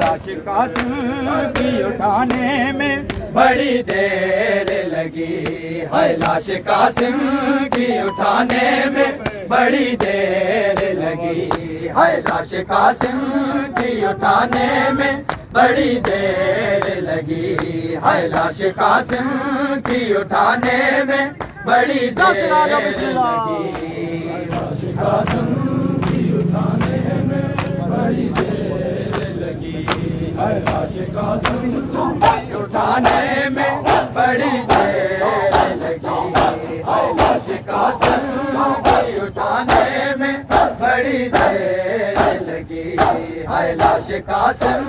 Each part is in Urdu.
لاش قاسم کی اٹھانے میں بڑی دیر لگی ہے، لاش قاسم کی اٹھانے میں بڑی دیر لگی ہے، لاش قاسم کی اٹھانے میں بڑی دیر لگی ہے، لاش قاسم کی اٹھانے میں بڑی دیر لگی، لاش قاسم کی اٹھانے میں بڑی دیر لگی ہے، لاش قاسم کی اٹھانے میں بڑی دیر لگی ہے، لاش قاسم کی اٹھانے میں بڑی دیر لگی ہے، لاش قاسم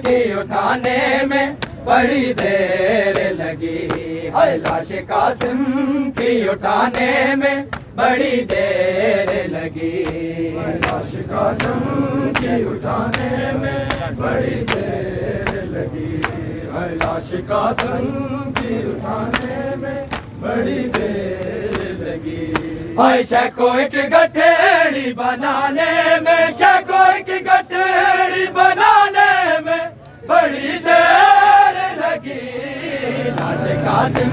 کی اٹھانے میں بڑی دیر لگی ہے، لاش قاسم کی اٹھانے میں بڑی دیر لگی، لاش قاسم کی اٹھانے میں بڑی دیر لگی ہے، لاش قاسم کی اٹھانے میں بڑی دیر لگی، عائشہ کو ایک گٹھیڑی بنانے میں، کو ایک گٹھیڑی بنانے میں بڑی دیر لگی، لاش قاسم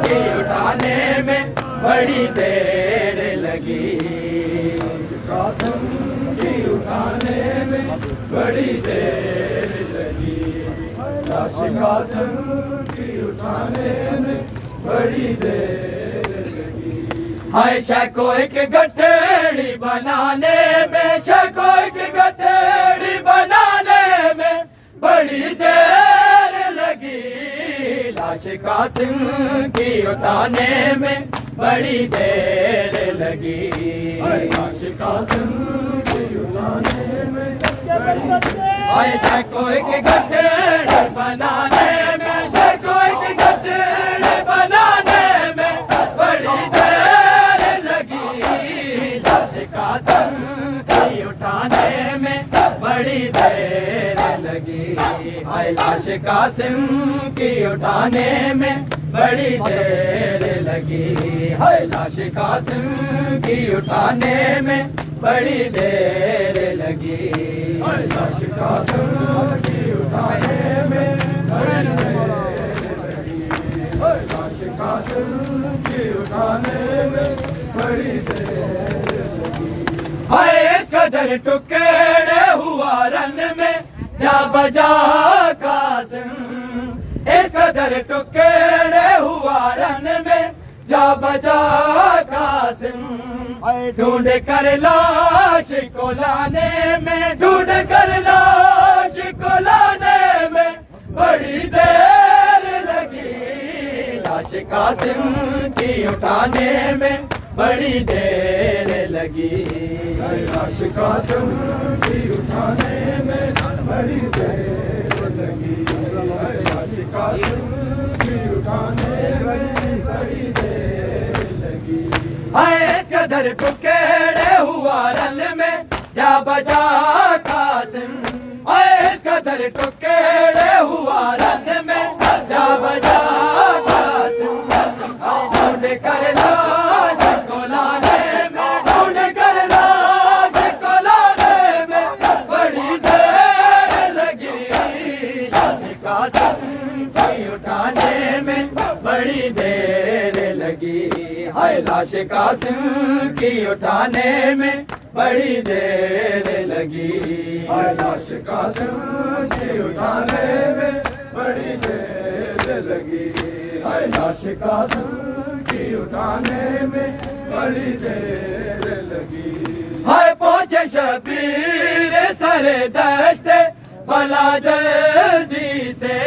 کی اٹھانے میں بڑی دیر لگی، لاش قاسم کی اٹھانے میں بڑی دیر لگی، لاش قاسم کی اٹھانے میں بڑی دیر لگی، عائشہ کو ایک گٹھیڑی بنانے میں، کو ایک گٹھیڑی بنانے میں بڑی دیر لگی، لاش قاسم کی اٹھانے میں بڑی دیر لگی، لاش قاسم کی اٹھانے میں عائشہ کو ایک گٹھیڑی بنانے میں، کو ایک گٹھیڑی بنانے میں بڑی دیر لگی، لاش قاسم کی اٹھانے میں بڑی دیر لگی، لاش قاسم کی اٹھانے میں بڑی دیر لگی، لاش قاسم کی اٹھانے میں بڑی دیر لگی، لاش قاسم کی اٹھانے میں بڑی دیر لگی، لاش قاسم کی اٹھانے میں بڑی دیر لگی، اس قدر ٹکڑے ہوا رن میں جا بجا قاسم، اس قدر ٹکڑے ہوا رن میں جا بجا قاسم، ڈھونڈ کر لاش کو لانے میں، ڈھونڈ کر لاش کو لانے میں بڑی دیر لگی، لاش قاسم کی اٹھانے میں بڑی دیر لگی، لاش قاسم کی اٹھانے میں بڑی دیر لگی، لاش قاسم کی اٹھانے میں بڑی دیر لگی، اس قدر ٹکڑے ہوا رن میں جا بجا قاسم، اس قدر ٹکڑے ہوا رن میں جا بجا قاسم، ڈھونڈ کر لاش کو لانے میں، ڈھونڈ کر لاش کو لانے میں بڑی دیر لگی، لاش قاسم کی اٹھانے میں بڑی دیر لگی، لاش قاسم کی اٹھانے میں بڑی دیر لگی، لاش قاسم کی اٹھانے میں بڑی دیر لگی، لاش قاسم کی اٹھانے میں بڑی دیر لگی، پہنچے شبیر سر دشت بلا جلدی سے،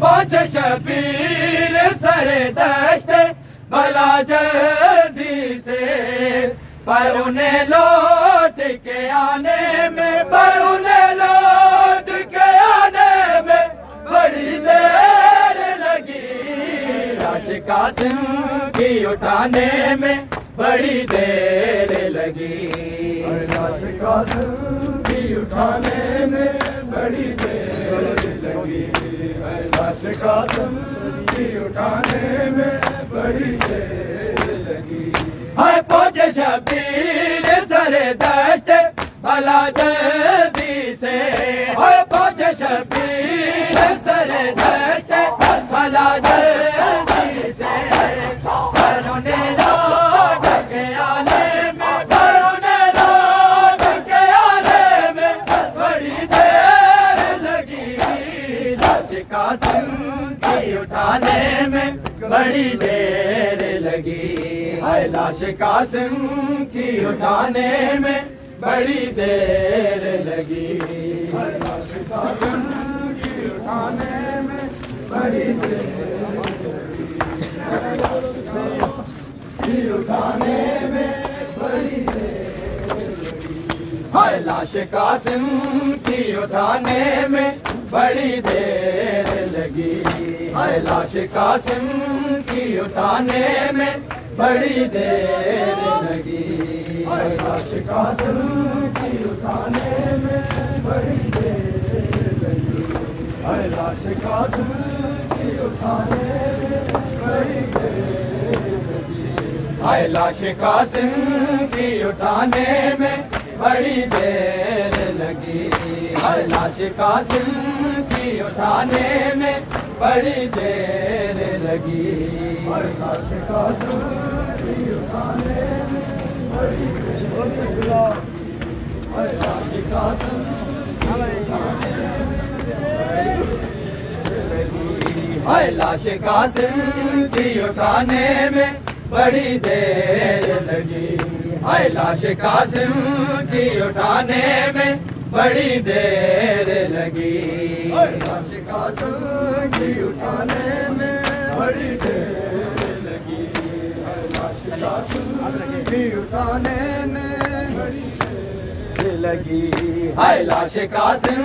پہنچے شبیر سر دشت بلا جلدی سے، پر انہیں لوٹ کے آنے میں، پر انہیں لوٹ کے آنے میں بڑی دیر لگی، لاش قاسم کی اٹھانے میں بڑی دیر لگی، لاش قاسم کی اٹھانے میں بڑی دیر لگی، لاش قاسم کی اٹھانے میں بڑی دیر لگی، پہنچے شبیر سر دشت بلا جلدی سے، پہنچے اٹھانے میں بڑی دیر لگی ہے لاش قاسم کی اٹھانے میں بڑی دیر لگی ہے لاش قاسم کی اٹھانے میں بڑی دیر اٹھانے میں بڑی ہے لاش قاسم کی اٹھانے میں بڑی دیر لگی ہے لاش قاسم کی اٹھانے میں بڑی دیر لگی ہے لاش قاسم کی اٹھانے میں بڑی دیر لگی ہے لاش قاسم کی اٹھانے میں بڑی دیر ہے لاش قاسم کی اٹھانے میں بڑی دیر لگی ہے لاش قاسم کی اٹھانے میں بڑی دیر لگی ہے لاش قاسم کی اٹھانے میں بڑی دیر ہے لاش قاسم کی اٹھانے میں بڑی دیر لگی ہے لاش قاسم کی اٹھانے میں بڑی دیر لگی ہے لاش قاسم کی اٹھانے میں بڑی دیر لگی ہے لاش قاسم کی اٹھانے میں بڑی دیر لگی ہے لاش قاسم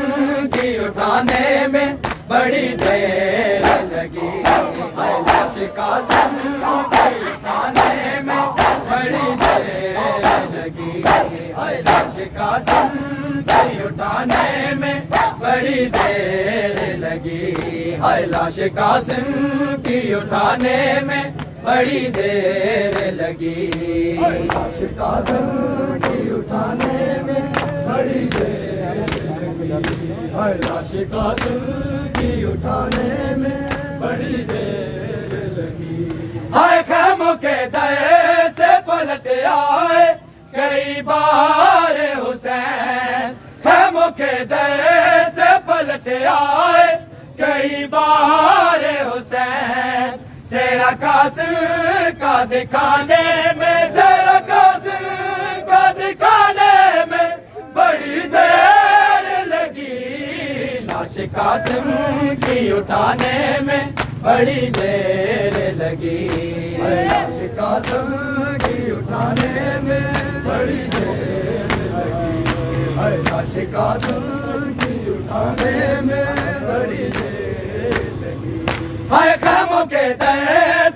کی اٹھانے میں بڑی دیر لگی ہے لاش قاسم کی اٹھانے میں بڑی دیر لگی ہے لاش قاسم کی اٹھانے میں بڑی دیر لگی ہے لاش قاسم کی اٹھانے میں بڑی دیر لگی ہے لاش قاسم کی اٹھانے میں بڑی دیر لگی ہے لاش قاسم کی اٹھانے میں بڑی دیر لگی ہے خیموں کے در سے پلٹ آئے کئی بار حسین خیموں کے در سے پلٹ آئے کئی بار حسین سیرا قاسم کا دکھانے میں سیرا قاسم کا دکھانے میں بڑی دیر لگی لاش قاسم کی اٹھانے میں بڑی دیر لگی ہے لاش قاسم کی اٹھانے میں بڑی دیر لگی ہے لاش قاسم کی اٹھانے میں بڑی دیر لگی ہے خیموں کے در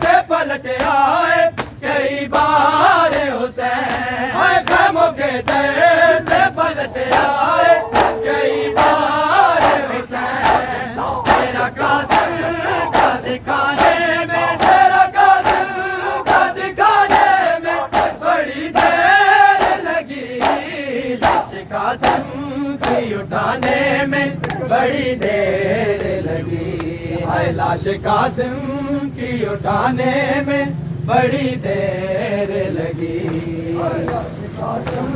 سے پلٹ آئے کئی بار حسین ہے خیموں کے در سے پلٹ آئے کئی بار حسین تیرا قاسم کا دکھانے میں تیرا قاسم کا دکھانے میں بڑی دیر لگی لاش قاسم کی اٹھانے میں بڑی دیر لگی ہے لاش قاسم کی اٹھانے میں بڑی دیر لگی ہے لاش قاسم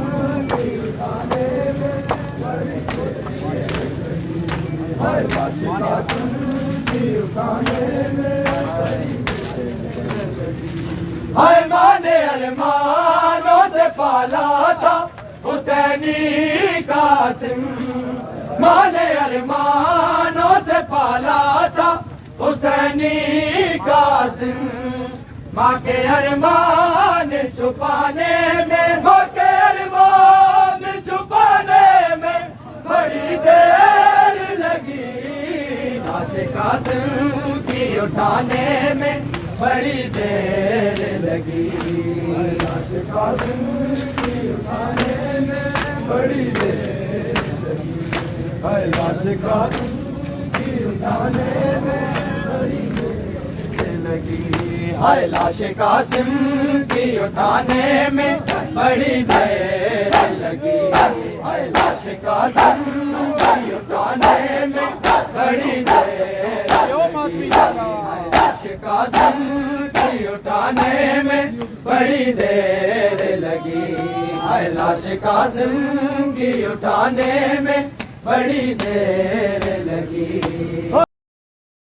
کی اٹھانے میں بڑی دیر لگی ہے لاش قاسم کی اٹھانے میں بڑی دیر لگی ہے ماں نے ارمانوں سے پالا تھا حسینی قاسم ماں نے ارمانوں سے پالا تھا حسینی قاسم ماں کے ارمان چھپانے میں ماں کے ارمان چھپانے میں بڑی دیر لگی لاش قاسم کی اٹھانے میں بڑی دیر لگی لاش قاسم کی اٹھانے میں بڑی دیر لگی ہے لاش قاسم کی اٹھانے میں بڑی دیر لگی ہے لاش قاسم کی اٹھانے میں بڑی دیر لگی ہے لاش قاسم کی اٹھانے میں بڑی دیر لگی ہے لاش قاسم کی اٹھانے میں بڑی دیر لگی ہے لاش قاسم کی اٹھانے میں بڑی دیر لگی